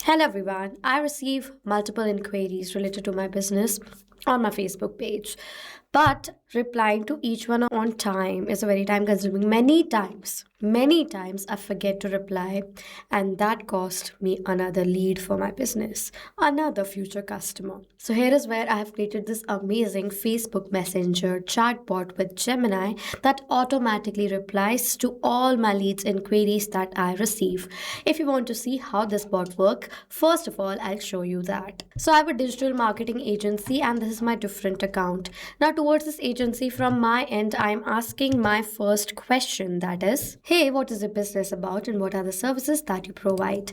Hello everyone. I receive multiple inquiries related to my business on my Facebook page. But replying to each one on time is a very time consuming. Many times I forget to reply, and that cost me another lead for my business, another future customer. So here is where I have created this amazing Facebook Messenger chatbot with Gemini that automatically replies to all my leads inquiries that I receive. If you want to see how this bot works, first of all, I'll show you that. So I have a digital marketing agency and this is my different account. Now towards this agency from my end, I'm asking my first question, that is, hey, what is your business about and what are the services that you provide?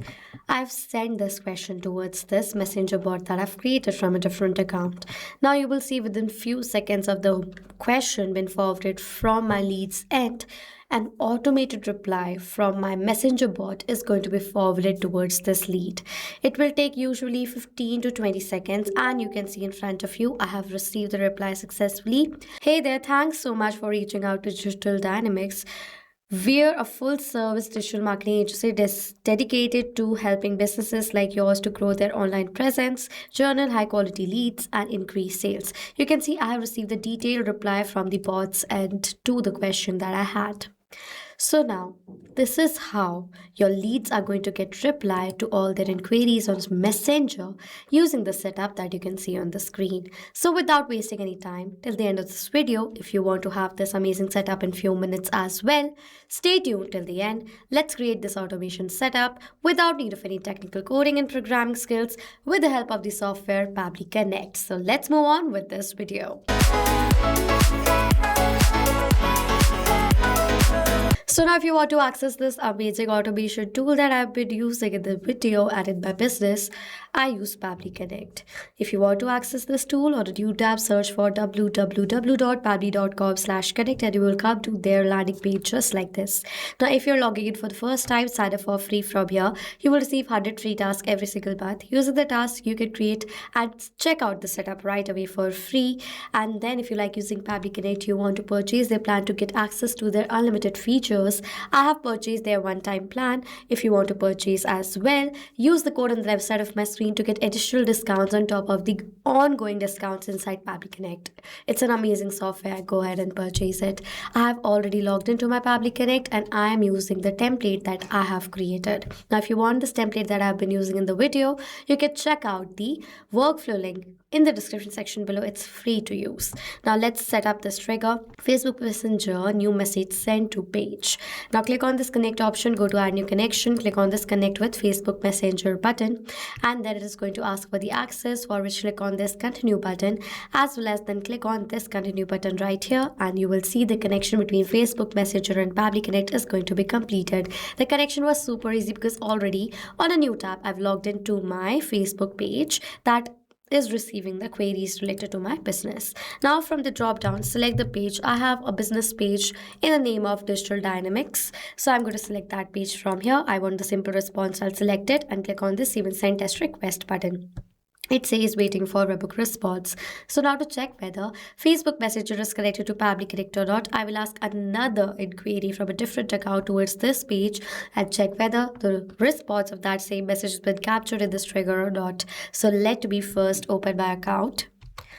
I've sent this question towards this messenger bot that I've created from a different account. Now you will see within few seconds of the question being forwarded from my leads end, an automated reply from my messenger bot is going to be forwarded towards this lead. It will take usually 15 to 20 seconds, and you can see in front of you I have received the reply successfully. Hey there, thanks so much for reaching out to Digital Dynamics. We're a full service digital marketing agency dedicated to helping businesses like yours to grow their online presence, journal high quality leads, and increase sales. You can see I have received the detailed reply from the bots and to the question that I had. So now, this is how your leads are going to get replied to all their inquiries on Messenger using the setup that you can see on the screen. So without wasting any time, till the end of this video, if you want to have this amazing setup in few minutes as well, stay tuned till the end. Let's create this automation setup without need of any technical coding and programming skills with the help of the software Pabbly Connect. So let's move on with this video. So now if you want to access this amazing automation tool that I've been using in the video and in my business, I use Pabbly Connect. If you want to access this tool on a new tab, search for www.pabbly.com/connect and you will come to their landing page just like this. Now if you're logging in for the first time, sign up for free from here. You will receive 100 free tasks every single month. Using the tasks you can create and check out the setup right away for free. And then if you like using Pabbly Connect, you want to purchase their plan to get access to their unlimited features, I have purchased their one-time plan. If you want to purchase as well, use the code on the left side of my screen to get additional discounts on top of the ongoing discounts inside Pabbly Connect. It's an amazing software. Go ahead and purchase it. I have already logged into my Pabbly Connect and I am using the template that I have created. Now, if you want this template that I've been using in the video, you can check out the workflow link in the description section below. It's free to use. Now let's set up this trigger. Facebook Messenger, new message sent to page. Now click on this connect option, go to add new connection, click on this connect with Facebook Messenger button, and then it is going to ask for the access, for which click on this continue button, as well as then click on this continue button right here, and you will see the connection between Facebook Messenger and Pabbly Connect is going to be completed. The connection was super easy because already on a new tab I've logged into my Facebook page that is receiving the queries related to my business. Now from the drop down, select the page. I have a business page in the name of Digital Dynamics. So I'm going to select that page from here. I want the simple response. I'll select it and click on this even send test request button. It says waiting for webhook response. So now to check whether Facebook Messenger is connected to Pabbly Connect or not, I will ask another inquiry from a different account towards this page and check whether the response of that same message has been captured in this trigger or not. So let me first open my account.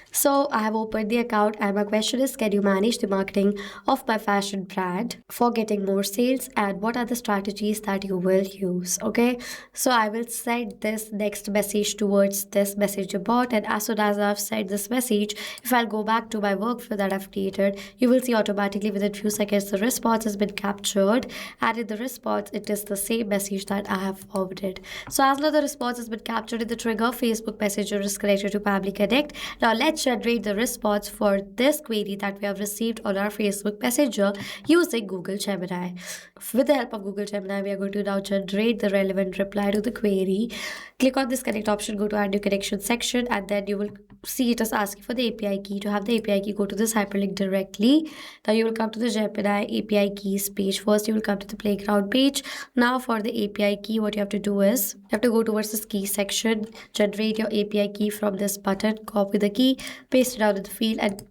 So I have opened the account and my question is, can you manage the marketing of my fashion brand for getting more sales, and what are the strategies that you will use? Okay, so I will send this next message towards this messenger bot, and as soon as I've sent this message, if I'll go back to my workflow that I've created, you will see automatically within few seconds the response has been captured, and in the response it is the same message that I have forwarded. So as now the response has been captured in the trigger, Facebook Messenger is connected to Pabbly Connect. Now let's generate the response for this query that we have received on our Facebook Messenger using Google Gemini. With the help of Google Gemini, we are going to now generate the relevant reply to the query. Click on this connect option, go to add new connection section, and then you will see it is asking for the API key. To have the API key, go to this hyperlink directly. Now you will come to the Gemini API keys page. First, you will come to the playground page. Now for the API key, what you have to do is, you have to go towards this key section, generate your API key from this button, copy the key, paste it out in the field, and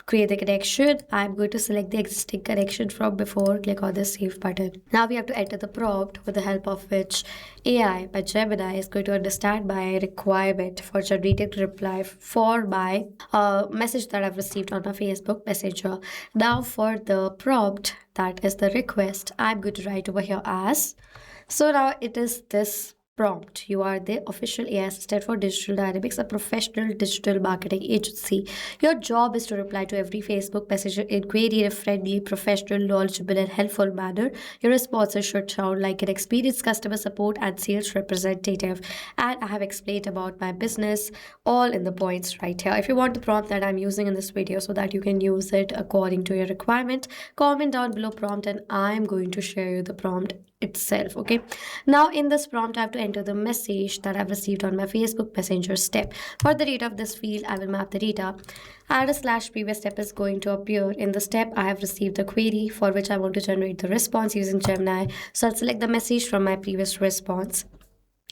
create the connection. I'm going to select the existing connection from before, click on the save button. Now we have to enter the prompt with the help of which AI by Gemini is going to understand my requirement for generating reply for my message that I've received on my Facebook Messenger. Now for the prompt, that is the request, I'm going to write over here as, so now it is this prompt. You are the official AI assistant for Digital Dynamics, a professional digital marketing agency. Your job is to reply to every Facebook Messenger inquiry in a friendly, professional, knowledgeable, and helpful manner. Your responses should sound like an experienced customer support and sales representative. And I have explained about my business all in the points right here. If you want the prompt that I'm using in this video so that you can use it according to your requirement, comment down below prompt and I'm going to share you the prompt itself. Okay, now in this prompt I have to enter the message that I've received on my Facebook Messenger step. For the data of this field, I will map the data. Add a slash previous step is going to appear. In the step, I have received the query for which I want to generate the response using Gemini. So I'll select the message from my previous response.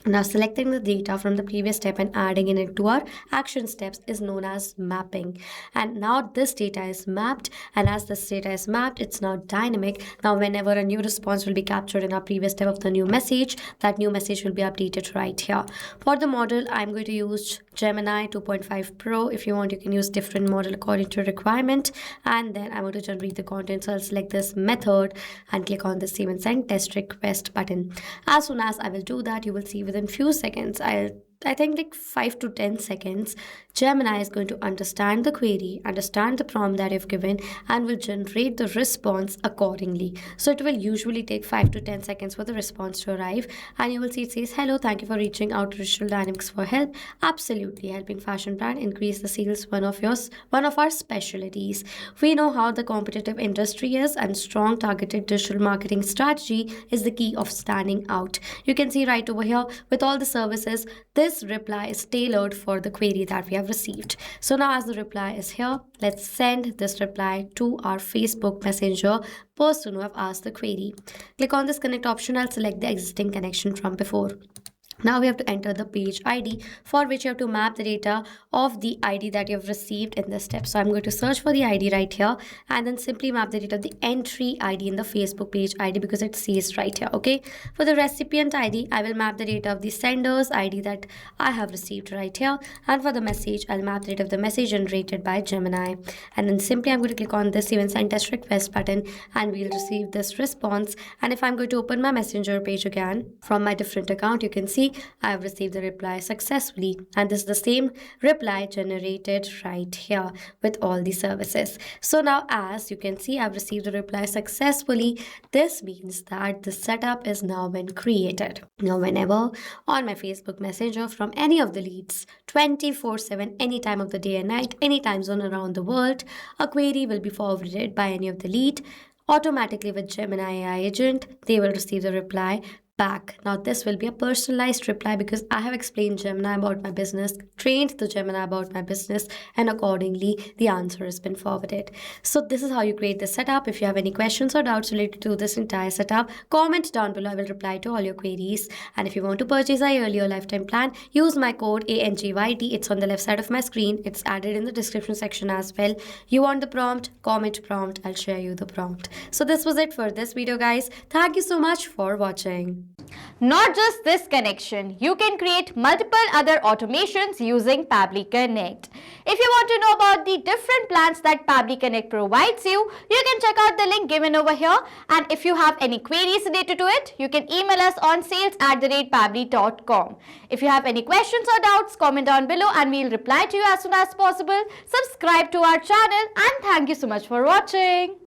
Now selecting the data from the previous step and adding it into our action steps is known as mapping. And now this data is mapped, and as this data is mapped, it's now dynamic. Now whenever a new response will be captured in our previous step of the new message, that new message will be updated right here. For the model, I'm going to use Gemini 2.5 Pro. If you want, you can use different model according to requirement. And then I want to generate the content. So I'll select this method and click on the save and send test request button. As soon as I will do that, you will see within few seconds, I think like 5 to 10 seconds, Gemini is going to understand the query, understand the prompt that you've given, and will generate the response accordingly. So it will usually take 5 to 10 seconds for the response to arrive. And you will see it says, hello, thank you for reaching out to Digital Dynamics for help. Absolutely, helping fashion brand increase the sales, one of our specialties. We know how the competitive industry is, and strong targeted digital marketing strategy is the key of standing out. You can see right over here with all the services, this reply is tailored for the query that we have received. So now as the reply is here, let's send this reply to our Facebook Messenger person who have asked the query. Click on this connect option. I'll select the existing connection from before. Now we have to enter the page ID, for which you have to map the data of the ID that you have received in this step. So I'm going to search for the ID right here and then simply map the data of the entry ID in the Facebook page ID because it says right here. Okay. For the recipient ID, I will map the data of the sender's ID that I have received right here. And for the message, I'll map the data of the message generated by Gemini. And then simply I'm going to click on this save and send test request button and we'll receive this response. And if I'm going to open my messenger page again from my different account, you can see I have received the reply successfully, and this is the same reply generated right here with all the services. So now as you can see, I've received the reply successfully. This means that the setup is now been created. Now whenever on my Facebook Messenger from any of the leads 24/7, any time of the day and night, any time zone around the world, a query will be forwarded by any of the lead. Automatically with Gemini AI agent, they will receive the reply back. Now this will be a personalized reply because I have explained Gemini about my business, trained the Gemini about my business, and accordingly the answer has been forwarded. So this is how you create the setup. If you have any questions or doubts related to this entire setup, comment down below. I will reply to all your queries. And if you want to purchase a yearly or lifetime plan, use my code ANGYT. It's on the left side of my screen. It's added in the description section as well. You want the prompt, comment prompt, I'll share you the prompt. So this was it for this video, guys. Thank you so much for watching. Not just this connection, you can create multiple other automations using Pabbly Connect. If you want to know about the different plans that Pabbly Connect provides you, you can check out the link given over here. And if you have any queries related to it, you can email us on sales@pabbly.com. If you have any questions or doubts, comment down below and we'll reply to you as soon as possible. Subscribe to our channel and thank you so much for watching.